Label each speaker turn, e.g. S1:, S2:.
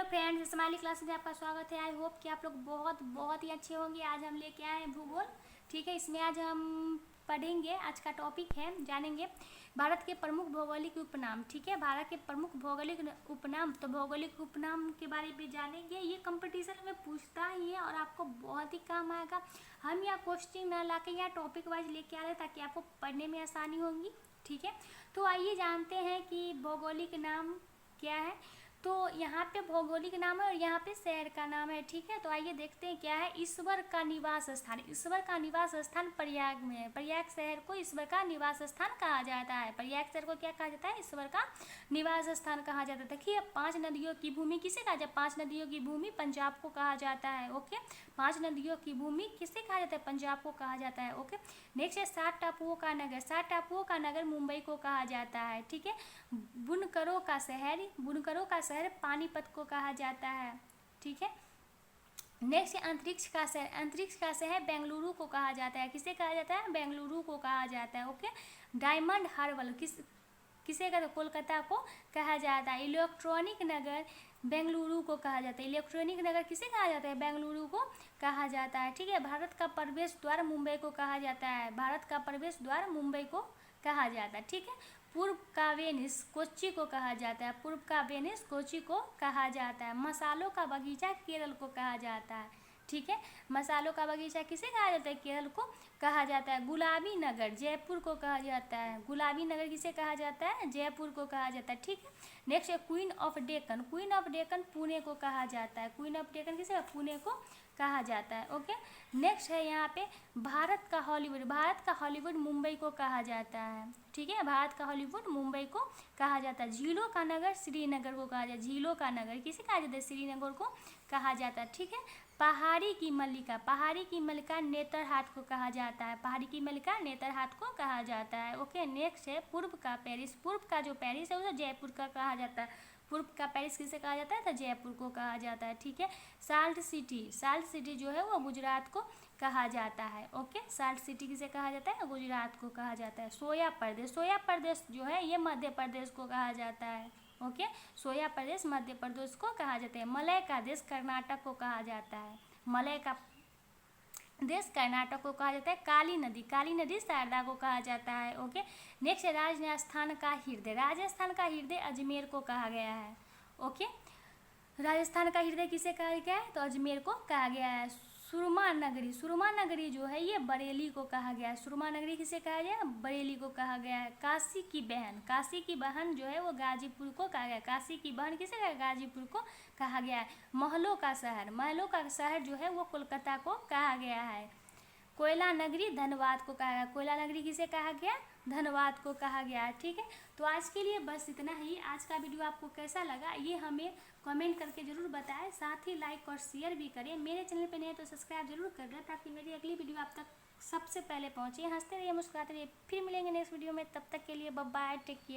S1: Friends, smiley class में आपका स्वागत है। आई होप कि आप लोग बहुत ही अच्छे होंगे। आज हम लेके आए हैं भूगोल। ठीक है, इसमें आज हम पढ़ेंगे। आज का टॉपिक है, जानेंगे भारत के प्रमुख भौगोलिक उपनाम। ठीक है, भारत के प्रमुख भौगोलिक उपनाम। तो भौगोलिक उपनाम के बारे में जानेंगे। ये कंपटीशन में पूछता ही है और आपको बहुत ही काम आएगा। हम यहाँ क्वेश्चन न ला के यहाँ टॉपिक वाइज लेके आ रहे हैं ताकि आपको पढ़ने में आसानी होगी। ठीक है, तो आइए जानते हैं कि भौगोलिक नाम क्या है। तो यहाँ पे भौगोलिक नाम है और यहाँ पे शहर का नाम है। ठीक है, तो आइए देखते हैं क्या है। ईश्वर का निवास स्थान। ईश्वर का निवास स्थान प्रयाग में है। प्रयाग शहर को ईश्वर का निवास स्थान कहा जाता है। प्रयाग शहर को क्या कहा जाता है? ईश्वर का निवास स्थान कहा जाता है। देखिए, 5 नदियों की भूमि किसे कहा जाता है? 5 नदियों की भूमि पंजाब को कहा जाता है। ओके, 5 नदियों की भूमि किसे कहा जाता है? पंजाब को कहा जाता है। ओके, नेक्स्ट है 7 टापुओं का नगर। 7 टापुओं का नगर मुंबई को कहा जाता है। ठीक है, बुनकरों का शहर। बुनकरों का शहर पानीपत को कहा जाता है। ठीक है, नेक्स्ट है अंतरिक्ष का शहर। अंतरिक्ष का शहर बेंगलुरु को कहा जाता है। किसे कहा जाता है? बेंगलुरु को कहा जाता है। ओके, डायमंड हार्बर किसे कहते हैं? कोलकाता को कहा जाता है। इलेक्ट्रॉनिक नगर बेंगलुरु को कहा जाता है। इलेक्ट्रॉनिक नगर किसे कहा जाता है? बेंगलुरु को कहा जाता है। ठीक है, भारत का प्रवेश द्वार मुंबई को कहा जाता है। भारत का प्रवेश द्वार मुंबई को कहा जाता है। ठीक है, पूर्व का वेनिस कोच्चि को कहा जाता है। पूर्व का वेनिस कोच्चि को कहा जाता है। मसालों का बगीचा केरल को कहा जाता है। ठीक है, मसालों का बगीचा किसे कहा जाता है? केरल को कहा जाता है। गुलाबी नगर जयपुर को कहा जाता है। गुलाबी नगर किसे कहा जाता है? जयपुर को कहा जाता है। ठीक है, नेक्स्ट है queen of Deccan. Queen of Deccan Pune को कहा जाता है। क्वीन ऑफ डेक्कन किसे? पुणे को कहा जाता है। ओके, नेक्स्ट है यहाँ पे भारत का हॉलीवुड। भारत का हॉलीवुड मुंबई को कहा जाता है। ठीक है, भारत का हॉलीवुड मुंबई को कहा जाता है। झीलों का नगर श्रीनगर को कहा जाता है। झीलों का नगर किसे कहा जाता है? श्रीनगर को कहा जाता है। ठीक है, पहाड़ी की मल्लिका। पहाड़ी की मल्लिका नेतरहाट को कहा जाता है। पहाड़ी की मल्लिका नेतरहाट को कहा जाता है। ओके, नेक्स्ट है पूर्व का पेरिस। पूर्व का जो पेरिस है उसे जयपुर का कहा जाता है। पूर्व का पेरिस किसे कहा जाता है? तो जयपुर को कहा जाता है। ठीक है, साल्ट सिटी। साल्ट सिटी जो है वो गुजरात को कहा जाता है। ओके, साल्ट सिटी किसे कहा जाता है? गुजरात को कहा जाता है। सोया प्रदेश। सोया प्रदेश जो है ये मध्य प्रदेश को कहा जाता है। ओके, सोया प्रदेश मध्य प्रदेश को कहा जाता है। मलय का देश कर्नाटक को कहा जाता है। मलय का देश कर्नाटक को कहा जाता है। काली नदी। काली नदी शारदा को कहा जाता है। ओके, नेक्स्ट है राजस्थान का हृदय। राजस्थान का हृदय अजमेर को कहा गया है। ओके, राजस्थान का हृदय किसे कहा गया है? तो अजमेर को कहा गया है। सुरमा नगरी। सुरमा नगरी जो है ये बरेली को कहा गया है। सुरमा नगरी किसे कहा गया? बरेली को कहा गया है। काशी की बहन। काशी की बहन जो है वो गाजीपुर को कहा गया है। काशी की बहन किसे कहा? गाजीपुर को कहा गया है। महलों का शहर। महलों का शहर जो है वो कोलकाता को कहा गया है। कोयला नगरी धनबाद को कहा गया। कोयला नगरी किसे कहा गया? धनबाद को कहा गया है। ठीक है, तो आज के लिए बस इतना ही। आज का वीडियो आपको कैसा लगा ये हमें कमेंट करके ज़रूर बताएं। साथ ही लाइक और शेयर भी करें। मेरे चैनल पे नए तो सब्सक्राइब जरूर कर दें ताकि मेरी अगली वीडियो आप तक सबसे पहले पहुंचे। हंसते रहिए, मुस्कुराते रहिए। फिर मिलेंगे नेक्स्ट वीडियो में। तब तक के लिए बाय बाय, टेक केयर।